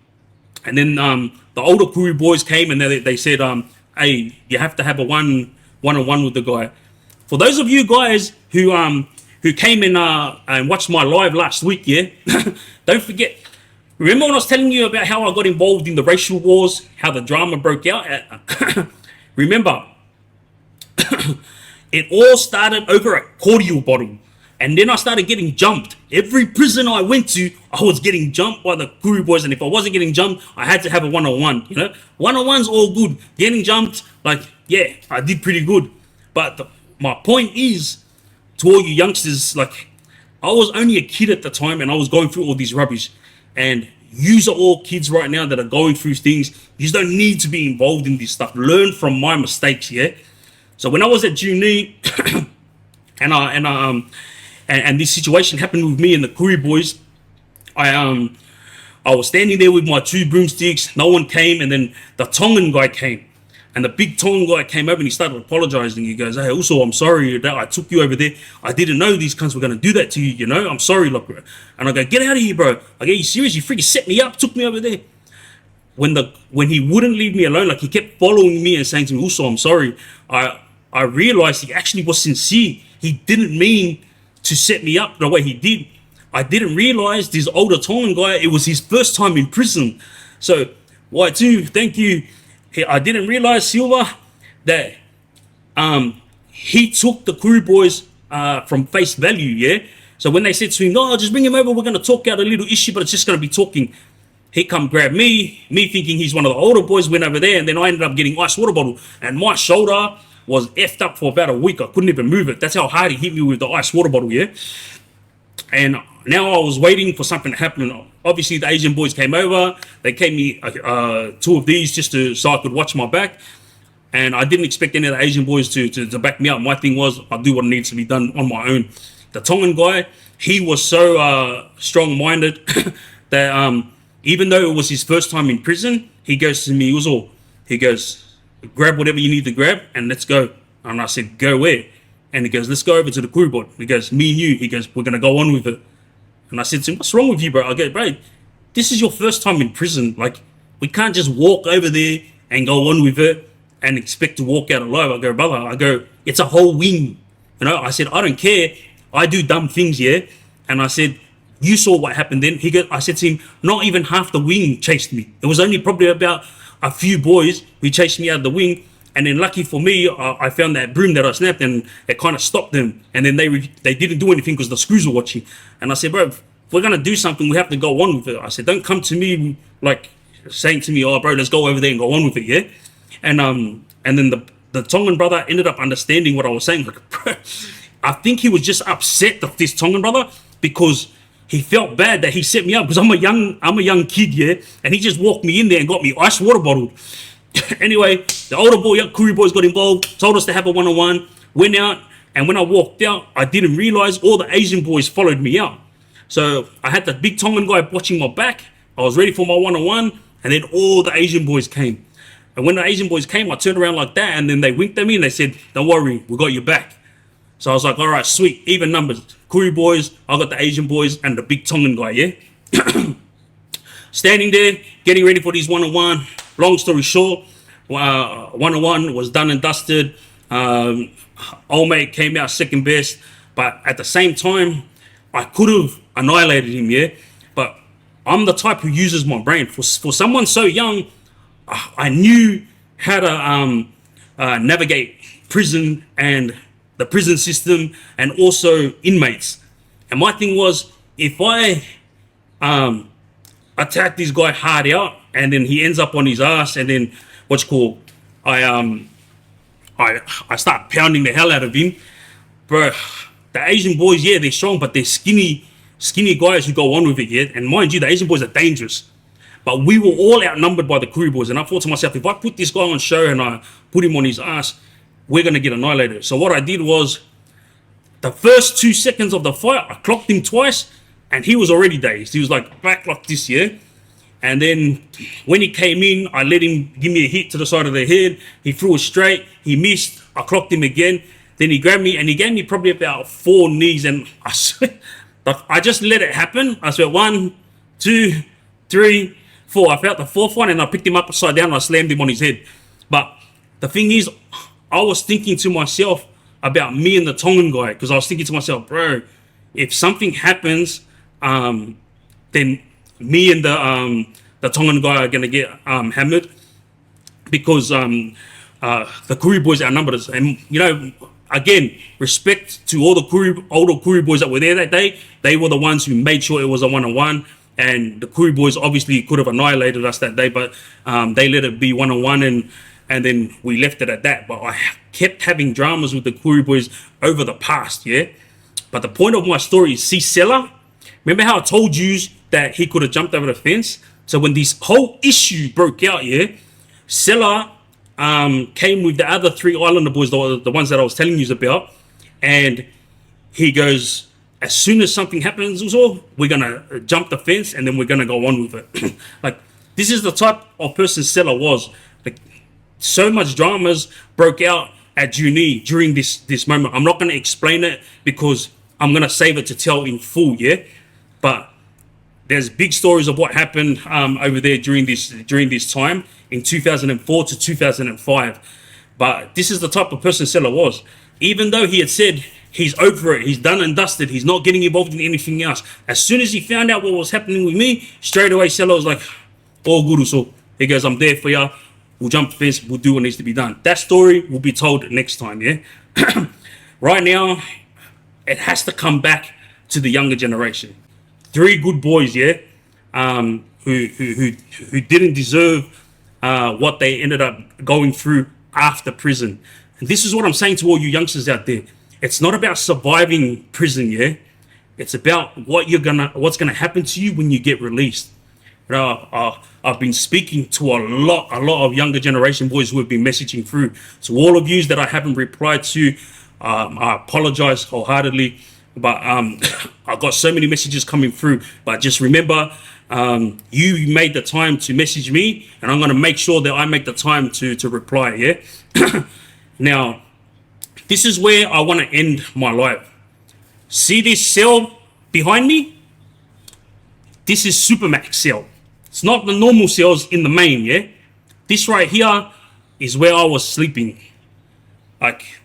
And then the older Kuri boys came and they said, hey, you have to have a one-on-one with the guy. For those of you guys who came and watched my live last week, yeah? Don't forget, remember when I was telling you about how I got involved in the racial wars, how the drama broke out? Remember, it all started over a cordial bottle. And then I started getting jumped. Every prison I went to, I was getting jumped by the Kuri boys. And if I wasn't getting jumped, I had to have a one-on-one, you know? One-on-one's all good. Getting jumped, like, yeah, I did pretty good. But my point is, to all you youngsters, like, I was only a kid at the time and I was going through all these rubbish. And yous are all kids right now that are going through things. You don't need to be involved in this stuff. Learn from my mistakes, yeah? So when I was at Juni, and this situation happened with me and the Kuri boys, I was standing there with my two broomsticks. No one came, and then the Tongan guy came, and the big Tongan guy came over and he started apologizing. He goes, "Hey, also I'm sorry that I took you over there. I didn't know these cunts were gonna do that to you. You know, I'm sorry, look." And I go, "Get out of here, bro! Like, are you serious? You freaking set me up, took me over there." When he wouldn't leave me alone, like he kept following me and saying to me, "Also, I'm sorry." I realized he actually was sincere. He didn't mean to set me up the way he did. I didn't realize this older Tongan guy, it was his first time in prison. So, Y2, thank you. I didn't realize, Silva, that he took the Kuri boys from face value, yeah? So when they said to him, "No, just bring him over. We're going to talk out a little issue, but it's just going to be talking." He come grab me thinking he's one of the older boys, went over there, and then I ended up getting ice water bottle. And my shoulder was effed up for about a week. I couldn't even move it. That's how hard he hit me with the ice water bottle, yeah? And now I was waiting for something to happen. Obviously, the Asian boys came over. They gave me 2 of these just so I could watch my back. And I didn't expect any of the Asian boys to back me up. My thing was, I do what needs to be done on my own. The Tongan guy, he was so strong-minded that even though it was his first time in prison, he goes to me, Uzo, he goes, grab whatever you need to grab and let's go. And I said, go where? And he goes, let's go over to the crew board. He goes, me and you. He goes, we're going to go on with it. And I said to him, what's wrong with you, bro? I go, bro, this is your first time in prison. Like, we can't just walk over there and go on with it and expect to walk out alive. I go, brother, it's a whole wing. You know, I said, I don't care. I do dumb things, yeah? And I said, you saw what happened then. I said to him, not even half the wing chased me. It was only probably about a few boys who chased me out of the wing. And then lucky for me, I found that broom that I snapped and it kind of stopped them. And then they didn't do anything because the screws were watching. And I said, bro, if we're going to do something, we have to go on with it. I said, don't come to me like saying to me, oh, bro, let's go over there and go on with it, yeah? And then the Tongan brother ended up understanding what I was saying. Like, bro, I think he was just upset of this Tongan brother because he felt bad that he set me up because I'm a young kid, yeah, and he just walked me in there and got me ice water bottled. Anyway, the older boy, Kuri boys got involved, told us to have a one-on-one, went out, and when I walked out, I didn't realize all the Asian boys followed me out. So I had the big Tongan guy watching my back. I was ready for my one-on-one, and then all the Asian boys came. And when the Asian boys came, I turned around like that, and then they winked at me and they said, don't worry, we got your back. So I was like, all right, sweet, even numbers. Kuri boys, I got the Asian boys and the big Tongan guy, yeah? Standing there, getting ready for these one-on-one. Long story short, one-on-one was done and dusted. Old mate came out second best. But at the same time, I could have annihilated him, yeah? But I'm the type who uses my brain. For someone so young, I knew how to navigate prison and the prison system and also inmates. And my thing was, if I attack this guy hard out and then he ends up on his ass and then I start pounding the hell out of him, bro, the Asian boys, yeah, they're strong, but they're skinny guys who go on with it, yeah? And mind you, the Asian boys are dangerous. But we were all outnumbered by the Kuri boys. And I thought to myself, if I put this guy on show and I put him on his ass, we're going to get annihilated. So what I did was, the first 2 seconds of the fight, I clocked him twice, and he was already dazed. He was like back like this, yeah? And then when he came in, I let him give me a hit to the side of the head. He threw it straight. He missed. I clocked him again. Then he grabbed me, and he gave me probably about 4 knees, and I swear, I just let it happen. I said 1, 2, 3, 4. I felt the 4th one, and I picked him up upside down, and I slammed him on his head. But the thing is, I was thinking to myself about me and the Tongan guy, because I was thinking to myself, bro, if something happens, then me and the Tongan guy are going to get hammered, because the Kuri boys outnumbered us. And, you know, again, respect to all the older Kuri boys that were there that day. They were the ones who made sure it was a one-on-one. And the Kuri boys obviously could have annihilated us that day, but they let it be one-on-one, and then we left it at that. But I kept having dramas with the Kuri boys over the past, yeah? But the point of my story is, see Cella? Remember how I told you that he could have jumped over the fence? So when this whole issue broke out, yeah, Cella came with the other 3 Islander boys, the ones that I was telling you about, and he goes, as soon as something happens, we're going to jump the fence and then we're going to go on with it. Like, this is the type of person Cella was. Like, so much dramas broke out at Juni during this moment. I'm not going to explain it because I'm going to save it to tell in full, yeah? But there's big stories of what happened over there during this time in 2004 to 2005. But this is the type of person Cella was. Even though he had said he's over it, he's done and dusted, he's not getting involved in anything else. As soon as he found out what was happening with me, straight away Cella was like, all good, so he goes, I'm there for ya. We'll jump the fence, we'll do what needs to be done. That story will be told next time, yeah? Right now, it has to come back to the younger generation. 3 good boys, yeah, who didn't deserve what they ended up going through after prison. And this is what I'm saying to all you youngsters out there. It's not about surviving prison, yeah. It's about what's gonna happen to you when you get released. You know, I've been speaking to a lot of younger generation boys who have been messaging through. So all of you that I haven't replied to, I apologize wholeheartedly. But I've got so many messages coming through. But just remember, you made the time to message me, and I'm gonna make sure that I make the time to reply. Yeah. Now, this is where I want to end my life. See this cell behind me? This is Supermax cell. It's not the normal cells in the main, yeah? This right here is where I was sleeping. Like,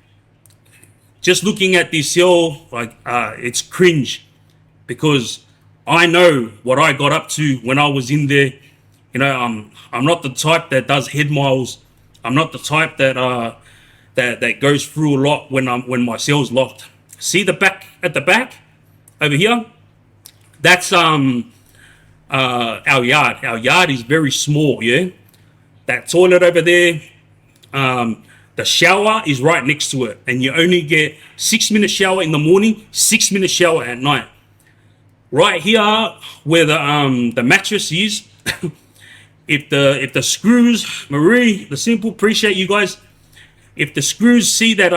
just looking at this cell, like, it's cringe. Because I know what I got up to when I was in there. You know, I'm not the type that does head miles. I'm not the type that that goes through a lot when my cell's locked. See the back at the back over here? That's our yard. Our yard is very small, yeah. That toilet over there, the shower is right next to it, and you only get 6-minute shower in the morning, 6-minute shower at night. Right here, where the mattress is, if the screws, Marie, the simple, appreciate you guys. If the screws see that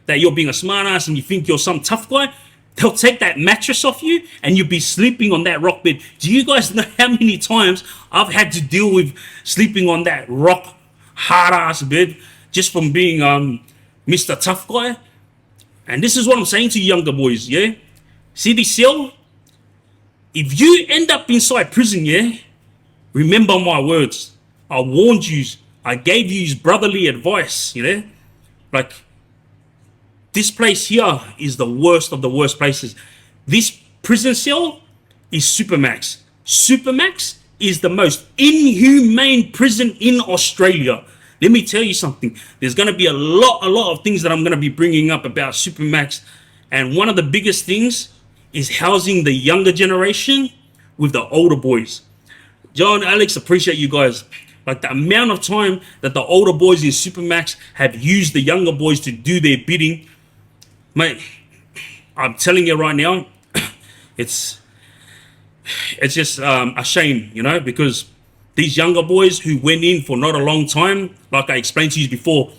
that you're being a smart ass and you think you're some tough guy, they'll take that mattress off you and you'll be sleeping on that rock bed. Do you guys know how many times I've had to deal with sleeping on that rock hard ass bed just from being Mr. Tough Guy? And this is what I'm saying to you younger boys, yeah? See this cell? If you end up inside prison, yeah, remember my words. I warned you. I gave you brotherly advice, you know? Like, this place here is the worst of the worst places. This prison cell is Supermax. Supermax is the most inhumane prison in Australia. Let me tell you something. There's going to be a lot of things that I'm going to be bringing up about Supermax. And one of the biggest things is housing the younger generation with the older boys. John, Alex, appreciate you guys. Like, the amount of time that the older boys in Supermax have used the younger boys to do their bidding. Mate, I'm telling you right now, it's just a shame, you know, because these younger boys who went in for not a long time, like I explained to you before,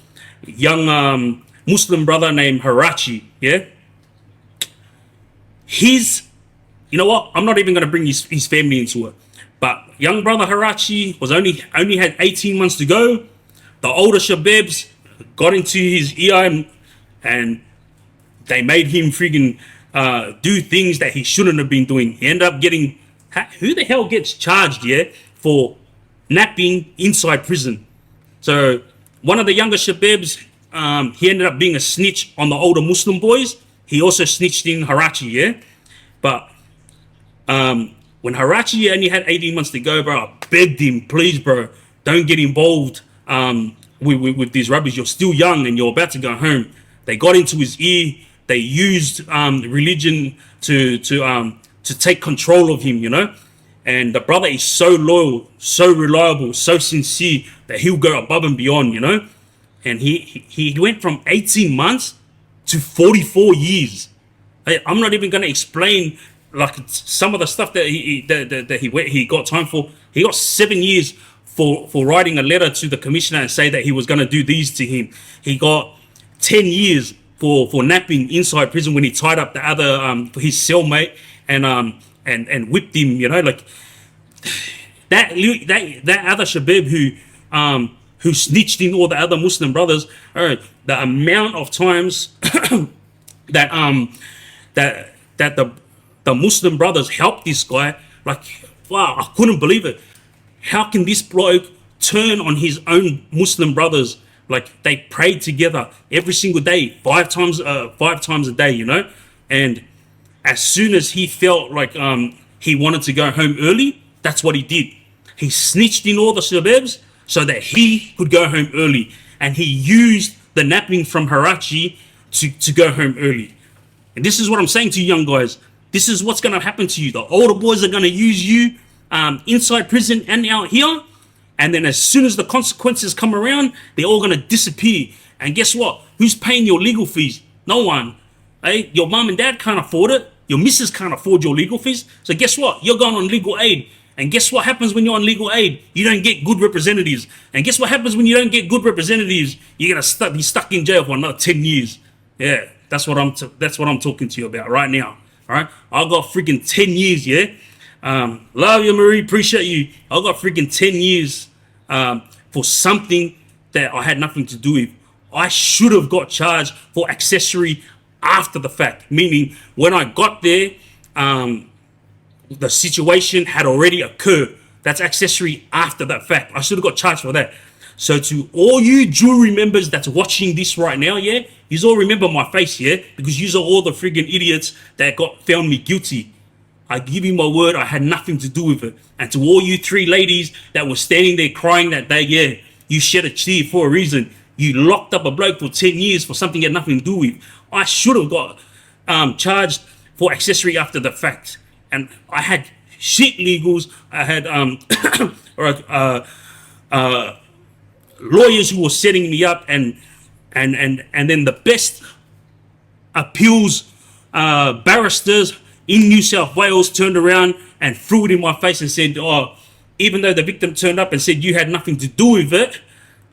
young Muslim brother named Harachi, yeah? You know what? I'm not even going to bring his family into it. But young brother Harachi was only had 18 months to go. The older Shabebs got into his ear and they made him friggin' do things that he shouldn't have been doing. He ended up getting... Who the hell gets charged, yeah, for napping inside prison? So one of the younger Shabebs, he ended up being a snitch on the older Muslim boys. He also snitched in Harachi, yeah? But when Harachi only had 18 months to go, bro, I begged him, please, bro, don't get involved with these rubbish. You're still young and you're about to go home. They got into his ear. They used religion to take control of him, you know? And the brother is so loyal, so reliable, so sincere that he'll go above and beyond, you know? And he went from 18 months to 44 years. I'm not even going to explain like some of the stuff that he got time for. He got 7 years for writing a letter to the commissioner and say that he was going to do these to him. He got 10 years for napping inside prison when he tied up the other his cellmate and whipped him. You know, like that other Shabeb who snitched in all the other Muslim brothers. The amount of times that the Muslim brothers helped this guy, like, wow, I couldn't believe it. How can this bloke turn on his own Muslim brothers? Like, they prayed together every single day, 5 times a day, you know? And as soon as he felt like he wanted to go home early, that's what he did. He snitched in all the Shabebs so that he could go home early. And he used the napping from Harachi to go home early. And this is what I'm saying to you young guys. This is what's going to happen to you. The older boys are going to use you inside prison and out here. And then as soon as the consequences come around, they're all going to disappear. And guess what? Who's paying your legal fees? No one. Hey, your mom and dad can't afford it. Your missus can't afford your legal fees. So guess what? You're going on legal aid. And guess what happens when you're on legal aid? You don't get good representatives. And guess what happens when you don't get good representatives? You're going to be stuck in jail for another 10 years. Yeah, that's what I'm talking to you about right now. All right? I got freaking 10 years, yeah? Love you, Marie. Appreciate you. I got freaking 10 years for something that I had nothing to do with. I should have got charged for accessory after the fact, meaning when I got there, the situation had already occurred. That's accessory after that fact. I should have got charged for that. So to all you jewelry members that's watching this right now, yeah, you all remember my face, yeah, because you are all the friggin' idiots that found me guilty. I give you my word, I had nothing to do with it. And to all you 3 ladies that were standing there crying that day, yeah, you shed a tear for a reason. You locked up a bloke for 10 years for something you had nothing to do with. I should have got charged for accessory after the fact. And I had shit legals. I had lawyers who were setting me up, and then the best appeals barristers in New South Wales turned around and threw it in my face and said, oh, even though the victim turned up and said you had nothing to do with it,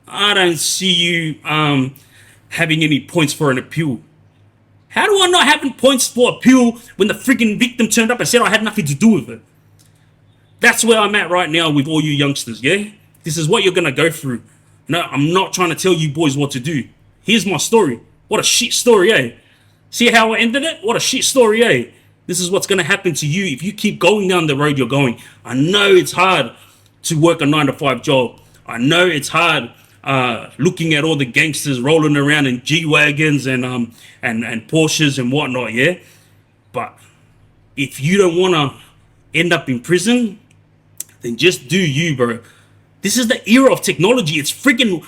I don't see you having any points for an appeal. How do I not have points for appeal when the freaking victim turned up and said I had nothing to do with it? That's where I'm at right now with all you youngsters, yeah? This is what you're going to go through. No, I'm not trying to tell you boys what to do. Here's my story. What a shit story, eh? See how I ended it? What a shit story, eh? This is what's going to happen to you if you keep going down the road you're going. I know it's hard to work a 9-to-5 job. I know it's hard looking at all the gangsters rolling around in G-Wagons and Porsches and whatnot, yeah? But if you don't want to end up in prison, then just do you, bro. This is the era of technology. It's freaking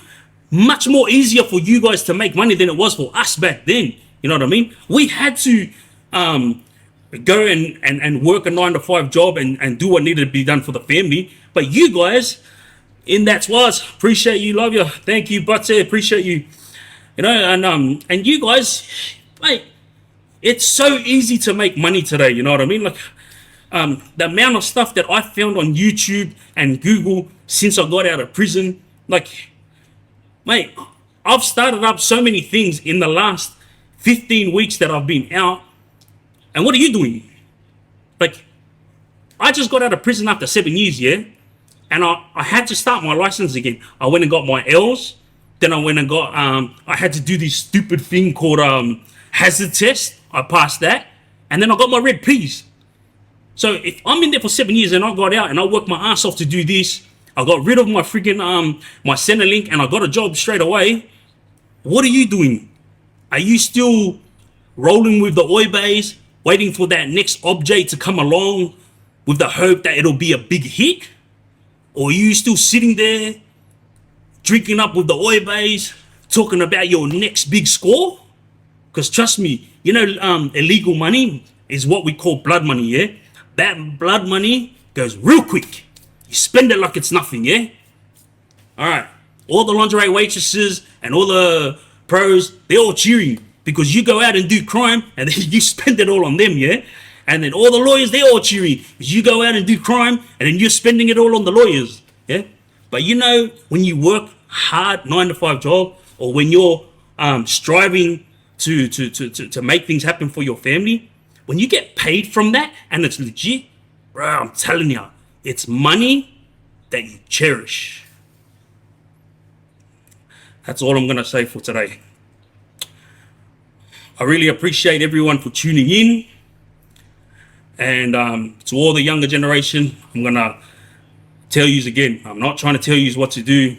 much more easier for you guys to make money than it was for us back then. You know what I mean? We had to go and work a 9-to-5 job and do what needed to be done for the family. But you guys, in that was, appreciate you, love you, thank you, Butsy, appreciate you. You know, and you guys, mate, it's so easy to make money today. You know what I mean? Like, the amount of stuff that I found on YouTube and Google since I got out of prison, like, mate, I've started up so many things in the last 15 weeks that I've been out. And what are you doing? Like, I just got out of prison after 7 years, yeah? And I had to start my license again. I went and got my L's. Then I went and got, I had to do this stupid thing called hazard test. I passed that. And then I got my red P's. So if I'm in there for 7 years and I got out and I worked my ass off to do this, I got rid of my freaking, my Centrelink and I got a job straight away. What are you doing? Are you still rolling with the oi bays, waiting for that next object to come along with the hope that it'll be a big hit? Or are you still sitting there, drinking up with the oi bays, talking about your next big score? Because trust me, you know, illegal money is what we call blood money, yeah? That blood money goes real quick. You spend it like it's nothing, yeah? All right. All the lingerie waitresses and all the pros, they're all cheering because you go out and do crime and then you spend it all on them, yeah? And then all the lawyers, they're all cheering because you go out and do crime and then you're spending it all on the lawyers, yeah? But you know, when you work hard 9-to-5 job, or when you're striving to make things happen for your family, when you get paid from that and it's legit, bro, I'm telling you, it's money that you cherish. That's all I'm going to say for today. I really appreciate everyone for tuning in. And to all the younger generation, I'm going to tell you again, I'm not trying to tell you what to do.